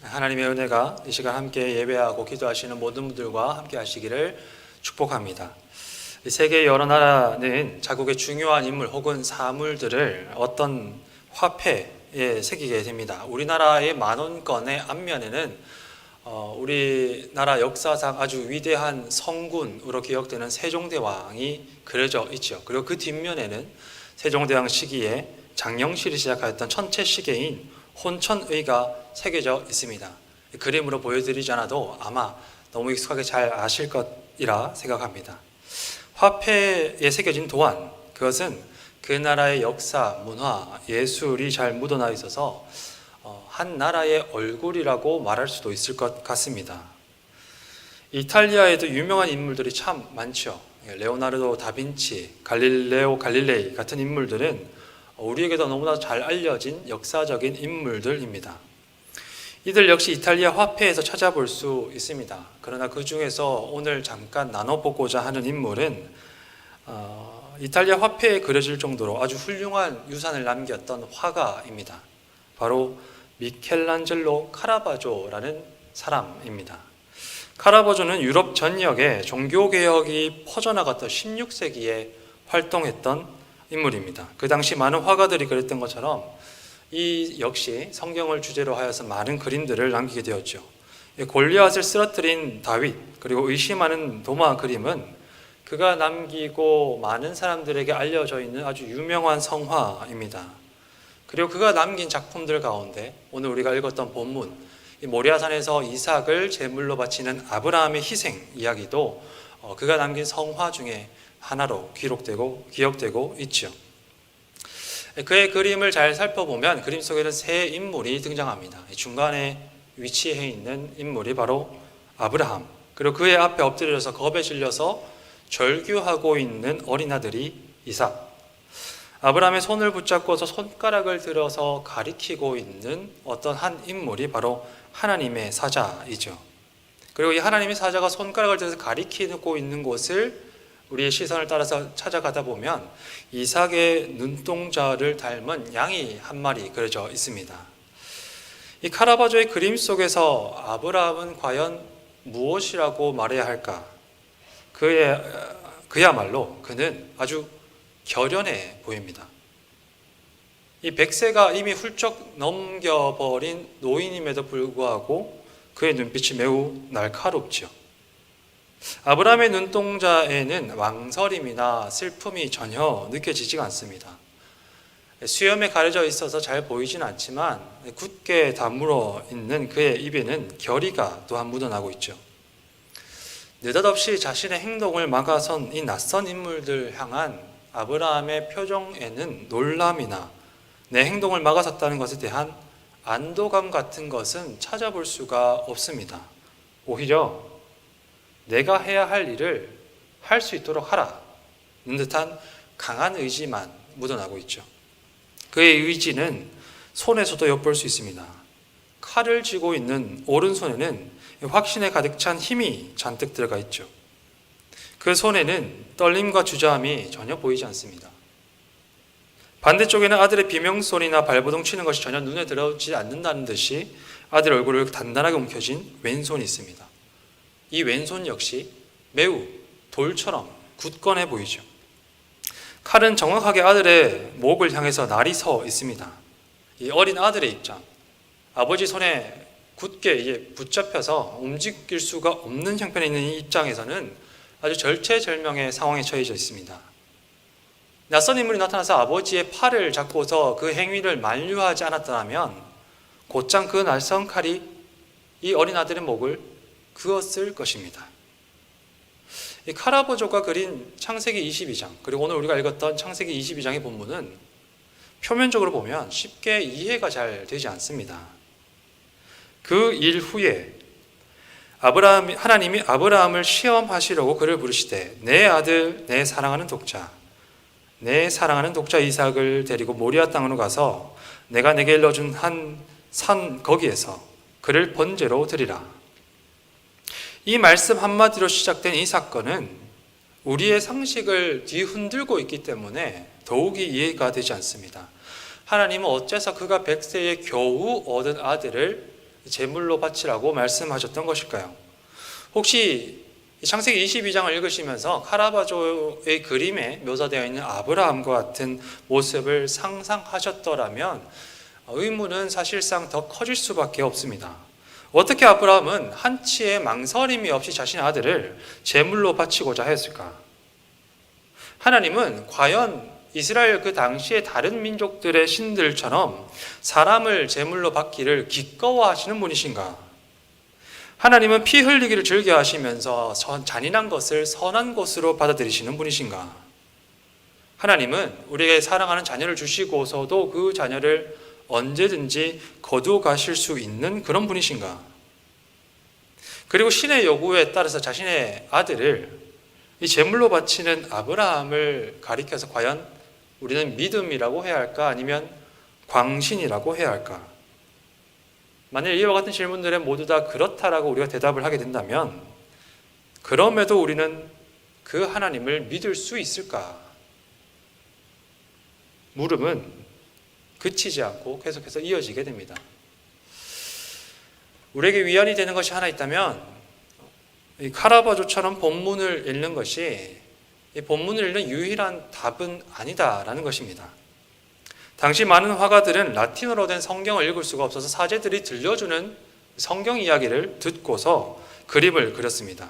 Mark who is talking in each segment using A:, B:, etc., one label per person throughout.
A: 하나님의 은혜가 이 시간 함께 예배하고 기도하시는 모든 분들과 함께 하시기를 축복합니다. 세계 여러 나라는 자국의 중요한 인물 혹은 사물들을 어떤 화폐에 새기게 됩니다. 우리나라의 만원권의 앞면에는 우리나라 역사상 아주 위대한 성군으로 기억되는 세종대왕이 그려져 있죠. 그리고 그 뒷면에는 세종대왕 시기에 장영실이 시작하였던 천체시계인 혼천의가 새겨져 있습니다. 그림으로 보여드리지 않아도 아마 너무 익숙하게 잘 아실 것이라 생각합니다. 화폐에 새겨진 도안, 그것은 그 나라의 역사, 문화, 예술이 잘 묻어나 있어서 한 나라의 얼굴이라고 말할 수도 있을 것 같습니다. 이탈리아에도 유명한 인물들이 참 많죠. 레오나르도 다빈치, 갈릴레오 갈릴레이 같은 인물들은 우리에게도 너무나 잘 알려진 역사적인 인물들입니다. 이들 역시 이탈리아 화폐에서 찾아볼 수 있습니다. 그러나 그 중에서 오늘 잠깐 나눠보고자 하는 인물은 이탈리아 화폐에 그려질 정도로 아주 훌륭한 유산을 남겼던 화가입니다. 바로 미켈란젤로 카라바조라는 사람입니다. 카라바조는 유럽 전역에 종교개혁이 퍼져나갔던 16세기에 활동했던 인물입니다. 그 당시 많은 화가들이 그랬던 것처럼 이 역시 성경을 주제로 하여서 많은 그림들을 남기게 되었죠. 골리앗을 쓰러뜨린 다윗, 그리고 의심하는 도마 그림은 그가 남기고 많은 사람들에게 알려져 있는 아주 유명한 성화입니다. 그리고 그가 남긴 작품들 가운데 오늘 우리가 읽었던 본문, 모리아산에서 이삭을 제물로 바치는 아브라함의 희생 이야기도 그가 남긴 성화 중에 하나로 기억되고 있죠. 그의 그림을 잘 살펴보면 그림 속에는 세 인물이 등장합니다. 중간에 위치해 있는 인물이 바로 아브라함, 그리고 그의 앞에 엎드려서 겁에 질려서 절규하고 있는 어린 아들이 이삭, 아브라함의 손을 붙잡고서 손가락을 들어서 가리키고 있는 어떤 한 인물이 바로 하나님의 사자이죠. 그리고 이 하나님의 사자가 손가락을 들어서 가리키고 있는 곳을 우리의 시선을 따라서 찾아가다 보면 이삭의 눈동자를 닮은 양이 한 마리 그려져 있습니다. 이 카라바조의 그림 속에서 아브라함은 과연 무엇이라고 말해야 할까? 그야말로 그는 아주 결연해 보입니다. 이 100세가 이미 훌쩍 넘겨버린 노인임에도 불구하고 그의 눈빛이 매우 날카롭죠. 아브라함의 눈동자에는 망설임이나 슬픔이 전혀 느껴지지가 않습니다. 수염에 가려져 있어서 잘 보이진 않지만 굳게 다물어 있는 그의 입에는 결의가 또한 묻어나고 있죠. 느닷없이 자신의 행동을 막아선 이 낯선 인물들 향한 아브라함의 표정에는 놀람이나 내 행동을 막아섰다는 것에 대한 안도감 같은 것은 찾아볼 수가 없습니다. 오히려 내가 해야 할 일을 할 수 있도록 하라는 듯한 강한 의지만 묻어나고 있죠. 그의 의지는 손에서도 엿볼 수 있습니다. 칼을 쥐고 있는 오른손에는 확신에 가득 찬 힘이 잔뜩 들어가 있죠. 그 손에는 떨림과 주저함이 전혀 보이지 않습니다. 반대쪽에는 아들의 비명소리나 발버둥 치는 것이 전혀 눈에 들어오지 않는다는 듯이 아들 얼굴을 단단하게 움켜쥔 왼손이 있습니다. 이 왼손 역시 매우 돌처럼 굳건해 보이죠. 칼은 정확하게 아들의 목을 향해서 날이 서 있습니다. 이 어린 아들의 입장, 아버지 손에 굳게 붙잡혀서 움직일 수가 없는 형편에 있는 이 입장에서는 아주 절체절명의 상황에 처해져 있습니다. 낯선 인물이 나타나서 아버지의 팔을 잡고서 그 행위를 만류하지 않았더라면 곧장 그 낯선 칼이 이 어린 아들의 목을 그었을 것입니다. 이 카라바조가 그린 창세기 22장, 그리고 오늘 우리가 읽었던 창세기 22장의 본문은 표면적으로 보면 쉽게 이해가 잘 되지 않습니다. 그 일 후에 하나님이 아브라함을 시험하시려고 그를 부르시되 내 아들, 내 사랑하는 독자 이삭을 데리고 모리아 땅으로 가서 내가 내게 일러준 한 산 거기에서 그를 번제로 드리라. 이 말씀 한마디로 시작된 이 사건은 우리의 상식을 뒤흔들고 있기 때문에 더욱이 이해가 되지 않습니다. 하나님은 어째서 그가 100세에 겨우 얻은 아들을 제물로 바치라고 말씀하셨던 것일까요? 혹시 창세기 22장을 읽으시면서 카라바조의 그림에 묘사되어 있는 아브라함과 같은 모습을 상상하셨더라면 의문은 사실상 더 커질 수밖에 없습니다. 어떻게 아브라함은 한치의 망설임이 없이 자신의 아들을 제물로 바치고자 했을까? 하나님은 과연 이스라엘 그 당시의 다른 민족들의 신들처럼 사람을 제물로 받기를 기꺼워하시는 분이신가? 하나님은 피 흘리기를 즐겨하시면서 잔인한 것을 선한 것으로 받아들이시는 분이신가? 하나님은 우리에게 사랑하는 자녀를 주시고서도 그 자녀를 언제든지 거두어 가실 수 있는 그런 분이신가? 그리고 신의 요구에 따라서 자신의 아들을 이 제물로 바치는 아브라함을 가리켜서 과연 우리는 믿음이라고 해야 할까? 아니면 광신이라고 해야 할까? 만일 이와 같은 질문들에 모두 다 그렇다라고 우리가 대답을 하게 된다면 그럼에도 우리는 그 하나님을 믿을 수 있을까? 물음은 그치지 않고 계속해서 이어지게 됩니다. 우리에게 위안이 되는 것이 하나 있다면 이 카라바조처럼 본문을 읽는 것이 이 본문을 읽는 유일한 답은 아니다라는 것입니다. 당시 많은 화가들은 라틴어로 된 성경을 읽을 수가 없어서 사제들이 들려주는 성경 이야기를 듣고서 그림을 그렸습니다.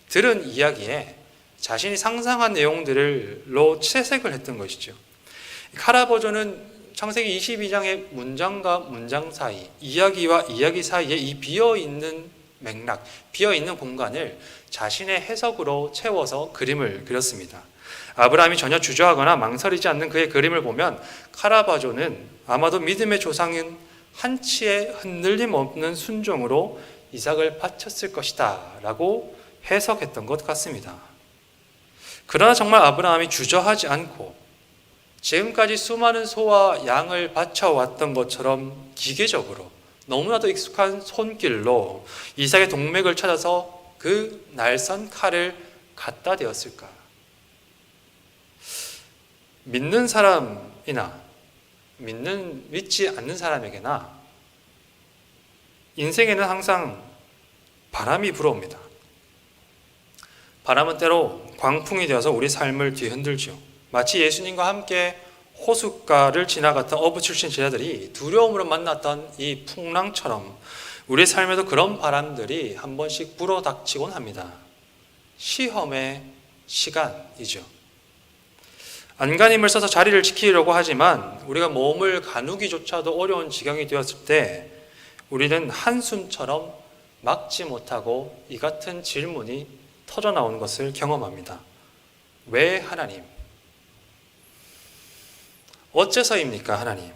A: 들은 이야기에 자신이 상상한 내용들로 채색을 했던 것이죠. 카라바조는 창세기 22장의 문장과 문장 사이, 이야기와 이야기 사이에 이 비어있는 맥락, 비어있는 공간을 자신의 해석으로 채워서 그림을 그렸습니다. 아브라함이 전혀 주저하거나 망설이지 않는 그의 그림을 보면 카라바조는 아마도 믿음의 조상인 한치의 흔들림 없는 순종으로 이삭을 바쳤을 것이다 라고 해석했던 것 같습니다. 그러나 정말 아브라함이 주저하지 않고 지금까지 수많은 소와 양을 바쳐왔던 것처럼 기계적으로 너무나도 익숙한 손길로 이삭의 동맥을 찾아서 그 날선 칼을 갖다 대었을까? 믿는 사람이나 믿지 않는 사람에게나 인생에는 항상 바람이 불어옵니다. 바람은 때로 광풍이 되어서 우리 삶을 뒤흔들죠. 마치 예수님과 함께 호숫가를 지나갔던 어부 출신 제자들이 두려움으로 만났던 이 풍랑처럼 우리의 삶에도 그런 바람들이 한 번씩 불어닥치곤 합니다. 시험의 시간이죠. 안간힘을 써서 자리를 지키려고 하지만 우리가 몸을 가누기조차도 어려운 지경이 되었을 때 우리는 한숨처럼 막지 못하고 이 같은 질문이 터져나오는 것을 경험합니다. 왜 하나님? 어째서입니까, 하나님?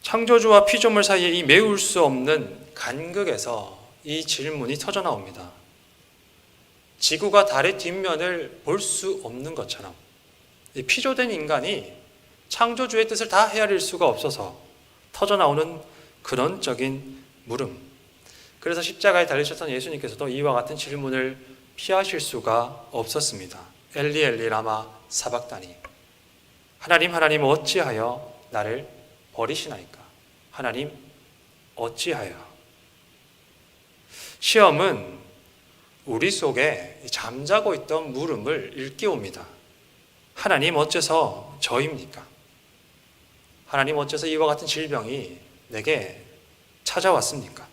A: 창조주와 피조물 사이에 이 메울 수 없는 간극에서 이 질문이 터져나옵니다. 지구가 달의 뒷면을 볼 수 없는 것처럼 이 피조된 인간이 창조주의 뜻을 다 헤아릴 수가 없어서 터져나오는 근원적인 물음. 그래서 십자가에 달리셨던 예수님께서도 이와 같은 질문을 피하실 수가 없었습니다. 엘리 엘리 라마 사박다니. 하나님 하나님 어찌하여 나를 버리시나이까? 하나님 어찌하여? 시험은 우리 속에 잠자고 있던 물음을 일깨웁니다. 하나님 어째서 저입니까? 하나님 어째서 이와 같은 질병이 내게 찾아왔습니까?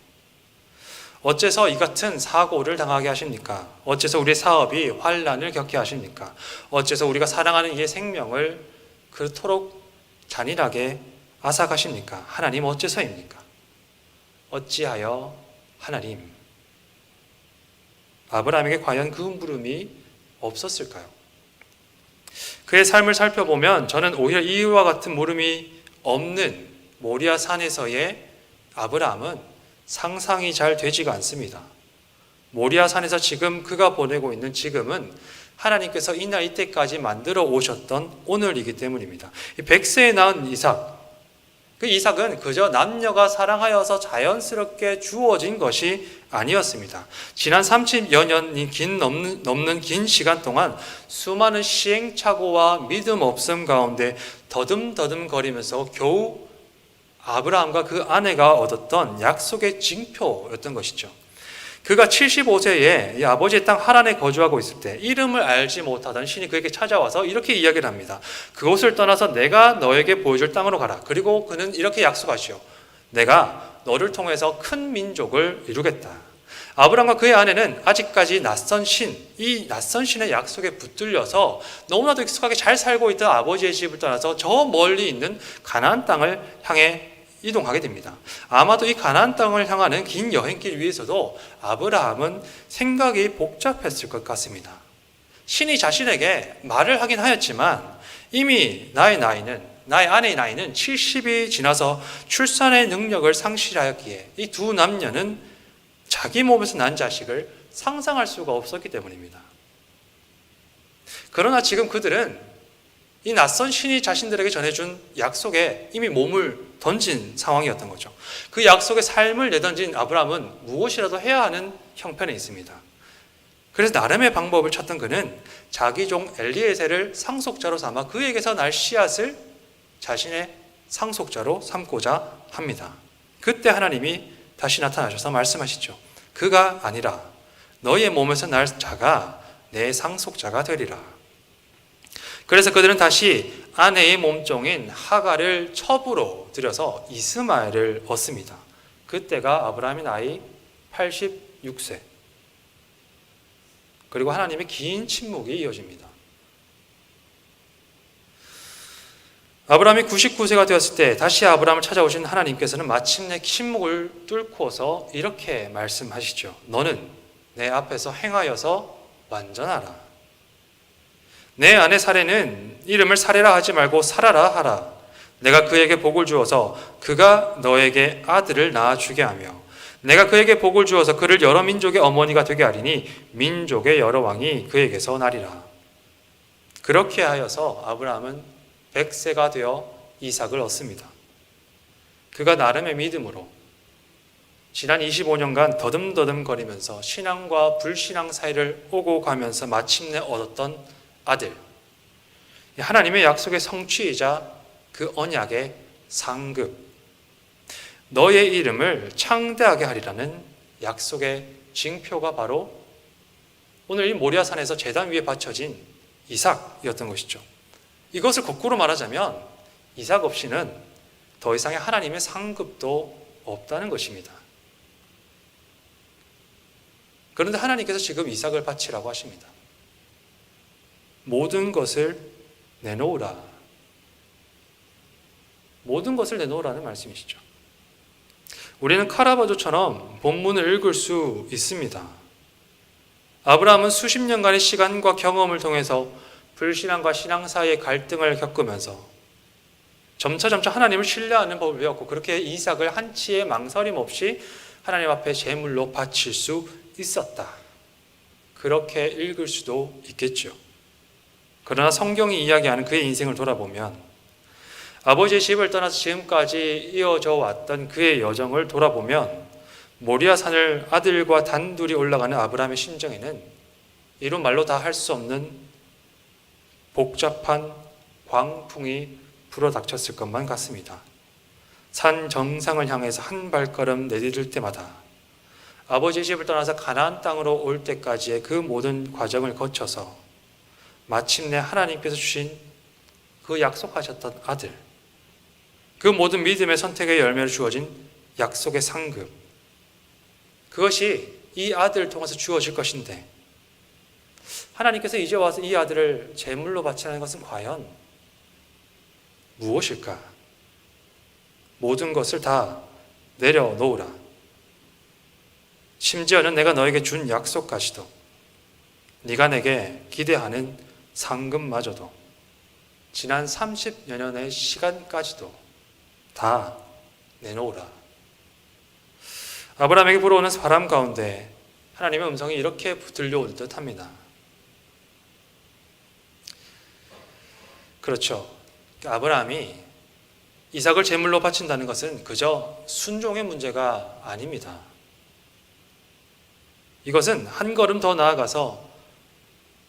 A: 어째서 이 같은 사고를 당하게 하십니까? 어째서 우리의 사업이 환난을 겪게 하십니까? 어째서 우리가 사랑하는 이의 생명을 그토록 잔인하게 앗아가십니까? 하나님 어째서입니까? 어찌하여 하나님? 아브라함에게 과연 그 물음이 없었을까요? 그의 삶을 살펴보면 저는 오히려 이와 같은 물음이 없는 모리아 산에서의 아브라함은 상상이 잘 되지가 않습니다. 모리아 산에서 지금 그가 보내고 있는 지금은 하나님께서 이날 이때까지 만들어 오셨던 오늘이기 때문입니다. 100세에 낳은 이삭, 그 이삭은 그저 남녀가 사랑하여서 자연스럽게 주어진 것이 아니었습니다. 지난 30여 년이 넘는 긴 시간 동안 수많은 시행착오와 믿음 없음 가운데 더듬더듬 거리면서 겨우 아브라함과 그 아내가 얻었던 약속의 징표였던 것이죠. 그가 75세에 이 아버지의 땅 하란에 거주하고 있을 때 이름을 알지 못하던 신이 그에게 찾아와서 이렇게 이야기를 합니다. 그곳을 떠나서 내가 너에게 보여줄 땅으로 가라. 그리고 그는 이렇게 약속하시오. 내가 너를 통해서 큰 민족을 이루겠다. 아브라함과 그의 아내는 아직까지 낯선 신, 이 낯선 신의 약속에 붙들려서 너무나도 익숙하게 잘 살고 있던 아버지의 집을 떠나서 저 멀리 있는 가나안 땅을 향해 이동하게 됩니다. 아마도 이 가나안 땅을 향하는 긴 여행길 위에서도 아브라함은 생각이 복잡했을 것 같습니다. 신이 자신에게 말을 하긴 하였지만 이미 나의 아내의 나이는 70이 지나서 출산의 능력을 상실하였기에 이 두 남녀는 자기 몸에서 난 자식을 상상할 수가 없었기 때문입니다. 그러나 지금 그들은 이 낯선 신이 자신들에게 전해준 약속에 이미 몸을 던진 상황이었던 거죠. 그 약속의 삶을 내던진 아브라함은 무엇이라도 해야 하는 형편에 있습니다. 그래서 나름의 방법을 찾던 그는 자기 종 엘리에셀을 상속자로 삼아 그에게서 날 씨앗을 자신의 상속자로 삼고자 합니다. 그때 하나님이 다시 나타나셔서 말씀하시죠. 그가 아니라 너희의 몸에서 날 자가 내 상속자가 되리라. 그래서 그들은 다시 아내의 몸종인 하갈을 첩으로 들여서 이스마엘을 얻습니다. 그때가 아브라함의 나이 86세. 그리고 하나님의 긴 침묵이 이어집니다. 아브라함이 99세가 되었을 때 다시 아브라함을 찾아오신 하나님께서는 마침내 침묵을 뚫고서 이렇게 말씀하시죠. 너는 내 앞에서 행하여서 완전하라. 내 아내 사레는 이름을 사레라 하지 말고 사라라 하라. 내가 그에게 복을 주어서 그가 너에게 아들을 낳아주게 하며 내가 그에게 복을 주어서 그를 여러 민족의 어머니가 되게 하리니 민족의 여러 왕이 그에게서 나리라. 그렇게 하여서 아브라함은 100세가 되어 이삭을 얻습니다. 그가 나름의 믿음으로 지난 25년간 더듬더듬거리면서 신앙과 불신앙 사이를 오고 가면서 마침내 얻었던 아들, 하나님의 약속의 성취이자 그 언약의 상급, 너의 이름을 창대하게 하리라는 약속의 징표가 바로 오늘 이 모리아산에서 제단 위에 바쳐진 이삭이었던 것이죠. 이것을 거꾸로 말하자면 이삭 없이는 더 이상의 하나님의 상급도 없다는 것입니다. 그런데 하나님께서 지금 이삭을 바치라고 하십니다. 모든 것을 내놓으라. 모든 것을 내놓으라는 말씀이시죠. 우리는 카라바조처럼 본문을 읽을 수 있습니다. 아브라함은 수십 년간의 시간과 경험을 통해서 불신앙과 신앙 사이의 갈등을 겪으면서 점차 하나님을 신뢰하는 법을 배웠고 그렇게 이삭을 한치의 망설임 없이 하나님 앞에 제물로 바칠 수 있었다. 그렇게 읽을 수도 있겠죠. 그러나 성경이 이야기하는 그의 인생을 돌아보면 아버지의 집을 떠나서 지금까지 이어져 왔던 그의 여정을 돌아보면 모리아산을 아들과 단둘이 올라가는 아브라함의 심정에는 이루 말로 다 할 수 없는 복잡한 광풍이 불어닥쳤을 것만 같습니다. 산 정상을 향해서 한 발걸음 내디딜 때마다 아버지의 집을 떠나서 가나안 땅으로 올 때까지의 그 모든 과정을 거쳐서 마침내 하나님께서 주신 그 약속하셨던 아들, 그 모든 믿음의 선택의 열매로 주어진 약속의 상급, 그것이 이 아들을 통해서 주어질 것인데 하나님께서 이제 와서 이 아들을 제물로 바치라는 것은 과연 무엇일까? 모든 것을 다 내려놓으라. 심지어는 내가 너에게 준 약속까지도, 네가 내게 기대하는 상급마저도, 지난 30여 년의 시간까지도 다 내놓으라. 아브라함에게 불어오는 바람 가운데 하나님의 음성이 이렇게 들려올 듯 합니다. 그렇죠. 아브라함이 이삭을 제물로 바친다는 것은 그저 순종의 문제가 아닙니다. 이것은 한 걸음 더 나아가서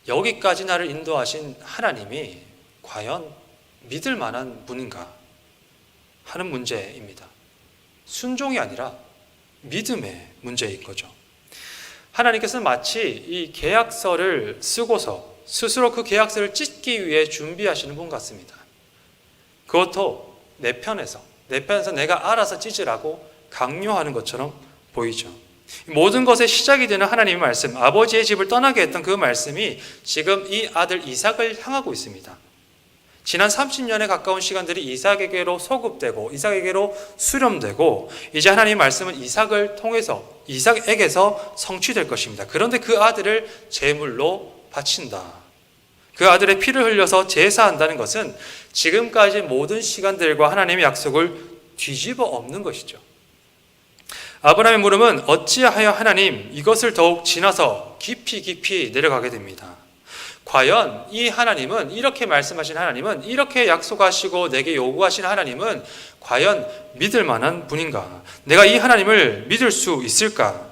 A: 여기까지 나를 인도하신 하나님이 과연 믿을 만한 분인가? 하는 문제입니다. 순종이 아니라 믿음의 문제인 거죠. 하나님께서는 마치 이 계약서를 쓰고서 스스로 그 계약서를 찢기 위해 준비하시는 분 같습니다. 그것도 내 편에서 내가 알아서 찢으라고 강요하는 것처럼 보이죠. 모든 것의 시작이 되는 하나님의 말씀, 아버지의 집을 떠나게 했던 그 말씀이 지금 이 아들 이삭을 향하고 있습니다. 지난 30년에 가까운 시간들이 이삭에게로 소급되고 이삭에게로 수렴되고 이제 하나님의 말씀은 이삭에게서 성취될 것입니다. 그런데 그 아들을 제물로 바친다. 그 아들의 피를 흘려서 제사한다는 것은 지금까지 모든 시간들과 하나님의 약속을 뒤집어 엎는 것이죠. 아브라함의 물음은 어찌하여 하나님 이것을 더욱 지나서 깊이 내려가게 됩니다. 과연 이 하나님은, 이렇게 말씀하신 하나님은, 이렇게 약속하시고 내게 요구하신 하나님은 과연 믿을 만한 분인가? 내가 이 하나님을 믿을 수 있을까?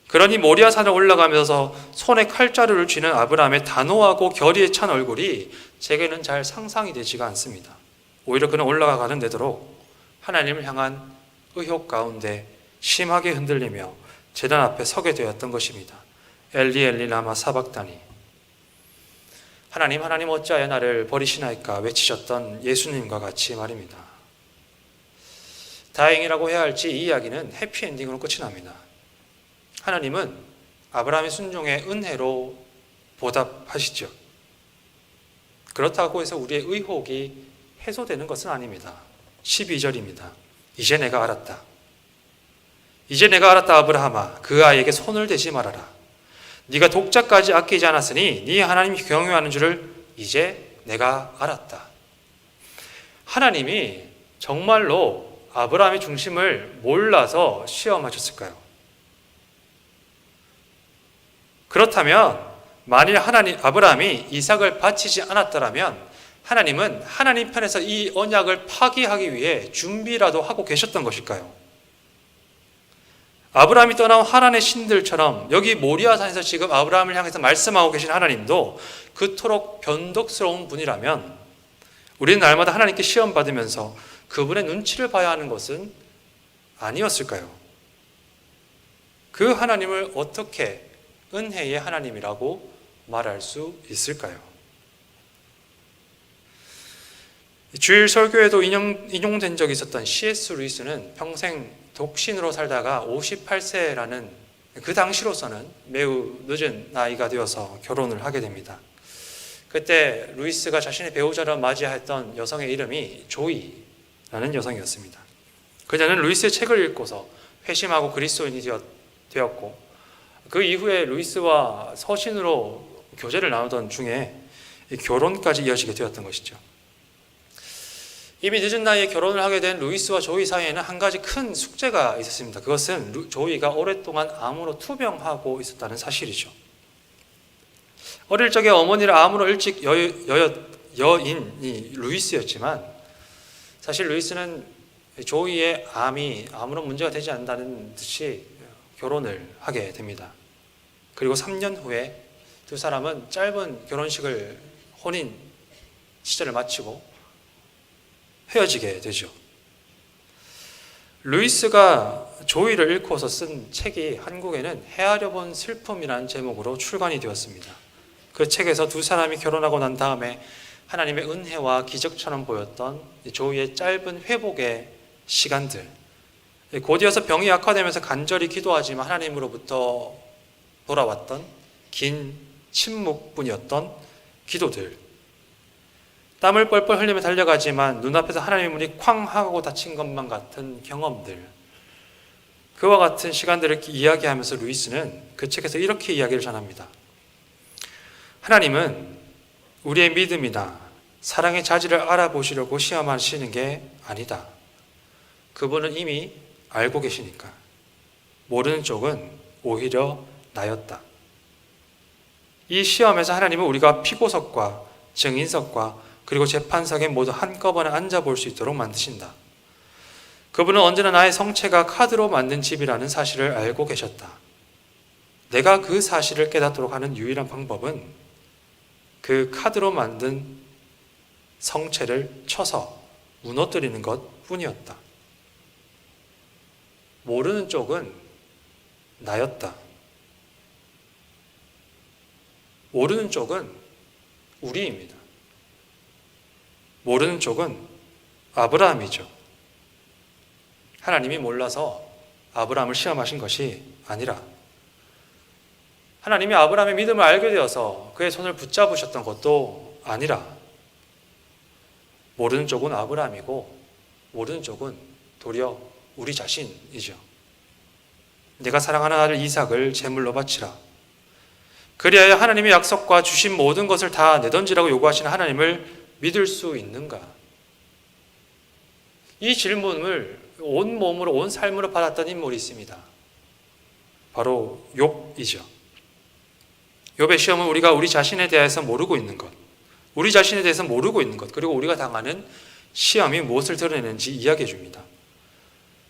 A: 그러니 모리아 산을 올라가면서 손에 칼자루를 쥐는 아브라함의 단호하고 결의에 찬 얼굴이 제게는 잘 상상이 되지가 않습니다. 오히려 그는 올라가는 데도록 하나님을 향한 의혹 가운데 심하게 흔들리며 제단 앞에 서게 되었던 것입니다. 엘리 엘리 라마 사박다니. 하나님 어찌하여 나를 버리시나이까 외치셨던 예수님과 같이 말입니다. 다행이라고 해야 할지 이 이야기는 해피엔딩으로 끝이 납니다. 하나님은 아브라함의 순종의 은혜로 보답하시죠. 그렇다고 해서 우리의 의혹이 해소되는 것은 아닙니다. 12절입니다. 이제 내가 알았다 아브라함아, 그 아이에게 손을 대지 말아라. 네가 독자까지 아끼지 않았으니 네 하나님이 경유하는 줄을 이제 내가 알았다. 하나님이 정말로 아브라함의 중심을 몰라서 시험하셨을까요? 그렇다면 만일 아브라함이 이삭을 바치지 않았더라면 하나님은 하나님 편에서 이 언약을 파기하기 위해 준비라도 하고 계셨던 것일까요? 아브라함이 떠나온 하란의 신들처럼 여기 모리아산에서 지금 아브라함을 향해서 말씀하고 계신 하나님도 그토록 변덕스러운 분이라면 우리는 날마다 하나님께 시험받으면서 그분의 눈치를 봐야 하는 것은 아니었을까요? 그 하나님을 어떻게 은혜의 하나님이라고 말할 수 있을까요? 주일 설교에도 인용된 적이 있었던 C.S. 루이스는 평생 독신으로 살다가 58세라는 그 당시로서는 매우 늦은 나이가 되어서 결혼을 하게 됩니다. 그때 루이스가 자신의 배우자를 맞이했던 여성의 이름이 조이라는 여성이었습니다. 그녀는 루이스의 책을 읽고서 회심하고 그리스도인이 되었고 그 이후에 루이스와 서신으로 교제를 나누던 중에 결혼까지 이어지게 되었던 것이죠. 이미 늦은 나이에 결혼을 하게 된 루이스와 조이 사이에는 한 가지 큰 숙제가 있었습니다. 그것은 조이가 오랫동안 암으로 투병하고 있었다는 사실이죠. 어릴 적에 어머니를 암으로 일찍 여인이 루이스였지만 사실 루이스는 조이의 암이 아무런 문제가 되지 않는다는 듯이 결혼을 하게 됩니다. 그리고 3년 후에 두 사람은 짧은 결혼식을 혼인 시절을 마치고 헤어지게 되죠. 루이스가 조이를 잃고서 쓴 책이 한국에는 헤아려 본 슬픔이라는 제목으로 출간이 되었습니다. 그 책에서 두 사람이 결혼하고 난 다음에 하나님의 은혜와 기적처럼 보였던 조이의 짧은 회복의 시간들, 곧이어서 병이 악화되면서 간절히 기도하지만 하나님으로부터 돌아왔던 긴 침묵뿐이었던 기도들, 땀을 뻘뻘 흘리며 달려가지만 눈앞에서 하나님의 문이 쾅 하고 닫힌 것만 같은 경험들, 그와 같은 시간들을 이야기하면서 루이스는 그 책에서 이렇게 이야기를 전합니다. 하나님은 우리의 믿음이나 사랑의 자질을 알아보시려고 시험하시는 게 아니다. 그분은 이미 알고 계시니까. 모르는 쪽은 오히려 나였다. 이 시험에서 하나님은 우리가 피고석과 증인석과 그리고 재판석에 모두 한꺼번에 앉아볼 수 있도록 만드신다. 그분은 언제나 나의 성체가 카드로 만든 집이라는 사실을 알고 계셨다. 내가 그 사실을 깨닫도록 하는 유일한 방법은 그 카드로 만든 성체를 쳐서 무너뜨리는 것 뿐이었다. 모르는 쪽은 나였다. 모르는 쪽은 우리입니다. 모르는 쪽은 아브라함이죠. 하나님이 몰라서 아브라함을 시험하신 것이 아니라 하나님이 아브라함의 믿음을 알게 되어서 그의 손을 붙잡으셨던 것도 아니라 모르는 쪽은 아브라함이고 모르는 쪽은 도리어 우리 자신이죠. 내가 사랑하는 아들 이삭을 제물로 바치라. 그리하여 하나님의 약속과 주신 모든 것을 다 내던지라고 요구하시는 하나님을 믿을 수 있는가? 이 질문을 온 몸으로 온 삶으로 받았던 인물이 있습니다. 바로 욥이죠. 욥의 시험은 우리가 우리 자신에 대해서 모르고 있는 것, 우리 자신에 대해서 모르고 있는 것, 그리고 우리가 당하는 시험이 무엇을 드러내는지 이야기해 줍니다.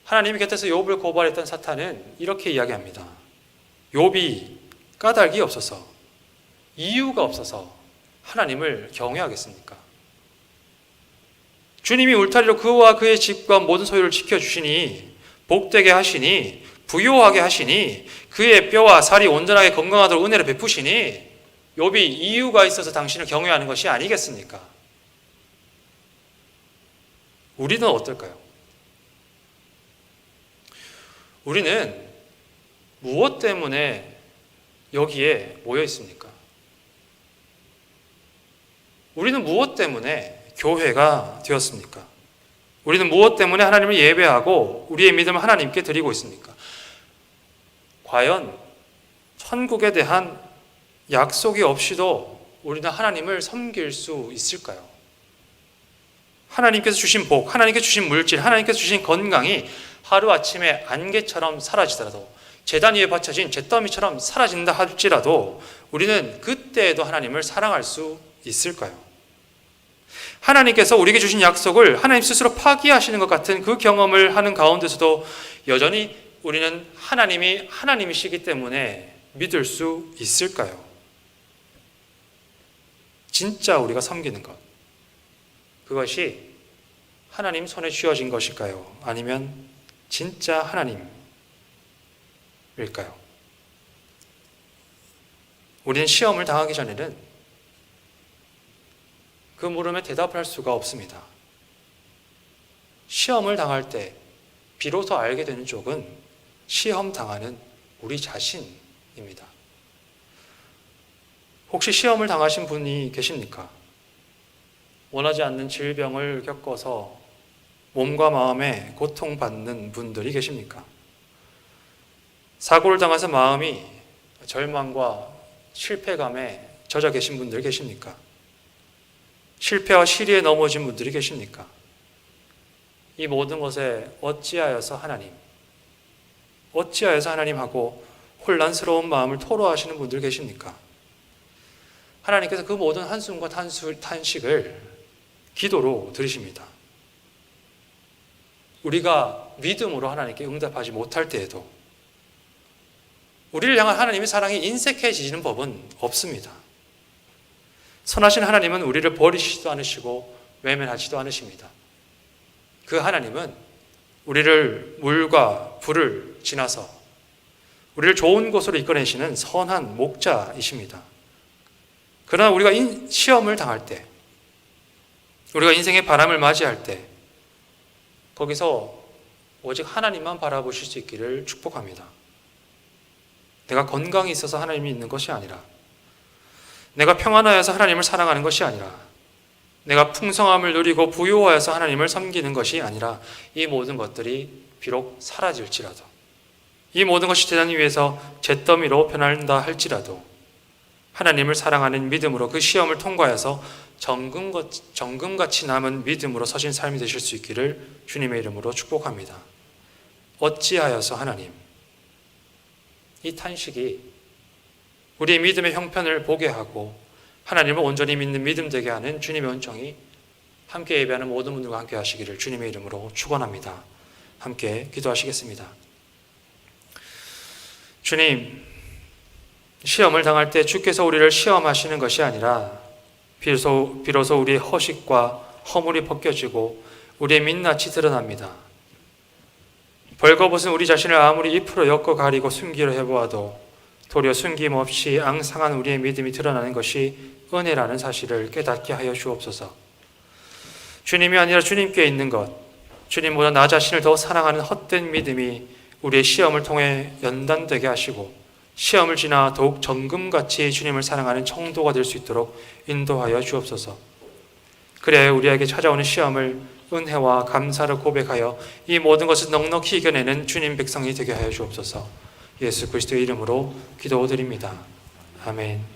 A: 하나님이 곁에서 욥을 고발했던 사탄은 이렇게 이야기합니다. 욥이 까닭이 없어서, 이유가 없어서 하나님을 경외하겠습니까? 주님이 울타리로 그와 그의 집과 모든 소유를 지켜주시니, 복되게 하시니, 부요하게 하시니, 그의 뼈와 살이 온전하게 건강하도록 은혜를 베푸시니, 욥이 이유가 있어서 당신을 경외하는 것이 아니겠습니까? 우리는 어떨까요? 우리는 무엇 때문에 여기에 모여 있습니까? 우리는 무엇 때문에 교회가 되었습니까? 우리는 무엇 때문에 하나님을 예배하고 우리의 믿음을 하나님께 드리고 있습니까? 과연 천국에 대한 약속이 없이도 우리는 하나님을 섬길 수 있을까요? 하나님께서 주신 복, 하나님께서 주신 물질, 하나님께서 주신 건강이 하루아침에 안개처럼 사라지더라도, 제단 위에 받쳐진 잿더미처럼 사라진다 할지라도 우리는 그때에도 하나님을 사랑할 수 있을까요? 하나님께서 우리에게 주신 약속을 하나님 스스로 파기하시는 것 같은 그 경험을 하는 가운데서도 여전히 우리는 하나님이 하나님이시기 때문에 믿을 수 있을까요? 진짜 우리가 섬기는 것, 그것이 하나님 손에 쥐어진 것일까요? 아니면 진짜 하나님일까요? 우리는 시험을 당하기 전에는 그 물음에 대답을 할 수가 없습니다. 시험을 당할 때 비로소 알게 되는 쪽은 시험 당하는 우리 자신입니다. 혹시 시험을 당하신 분이 계십니까? 원하지 않는 질병을 겪어서 몸과 마음에 고통받는 분들이 계십니까? 사고를 당해서 마음이 절망과 실패감에 젖어 계신 분들 계십니까? 실패와 시리에 넘어진 분들이 계십니까? 이 모든 것에 어찌하여서 하나님하고 혼란스러운 마음을 토로하시는 분들 계십니까? 하나님께서 그 모든 한숨과 탄식을 기도로 들으십니다. 우리가 믿음으로 하나님께 응답하지 못할 때에도 우리를 향한 하나님의 사랑이 인색해지는 법은 없습니다. 선하신 하나님은 우리를 버리시지도 않으시고 외면하지도 않으십니다. 그 하나님은 우리를 물과 불을 지나서 우리를 좋은 곳으로 이끌어내시는 선한 목자이십니다. 그러나 우리가 시험을 당할 때, 우리가 인생의 바람을 맞이할 때 거기서 오직 하나님만 바라보실 수 있기를 축복합니다. 내가 건강이 있어서 하나님이 있는 것이 아니라, 내가 평안하여서 하나님을 사랑하는 것이 아니라, 내가 풍성함을 누리고 부유하여서 하나님을 섬기는 것이 아니라, 이 모든 것들이 비록 사라질지라도, 이 모든 것이 제단 위에서 잿더미로 변한다 할지라도 하나님을 사랑하는 믿음으로 그 시험을 통과해서 정금같이 남은 믿음으로 서신 삶이 되실 수 있기를 주님의 이름으로 축복합니다. 어찌하여서 하나님, 이 탄식이 우리의 믿음의 형편을 보게 하고 하나님을 온전히 믿는 믿음 되게 하는 주님의 은총이 함께 예배하는 모든 분들과 함께 하시기를 주님의 이름으로 축원합니다. 함께 기도하시겠습니다. 주님, 시험을 당할 때 주께서 우리를 시험하시는 것이 아니라 비로소 우리의 허식과 허물이 벗겨지고 우리의 민낯이 드러납니다. 벌거벗은 우리 자신을 아무리 잎으로 엮어 가리고 숨기려 해보아도 도리어 숨김없이 앙상한 우리의 믿음이 드러나는 것이 은혜라는 사실을 깨닫게 하여 주옵소서. 주님이 아니라 주님께 있는 것, 주님보다 나 자신을 더 사랑하는 헛된 믿음이 우리의 시험을 통해 연단되게 하시고 시험을 지나 더욱 정금같이 주님을 사랑하는 청도가 될 수 있도록 인도하여 주옵소서. 그래 우리에게 찾아오는 시험을 은혜와 감사를 고백하여 이 모든 것을 넉넉히 이겨내는 주님 백성이 되게 하여 주옵소서. 예수 그리스도의 이름으로 기도드립니다. 아멘.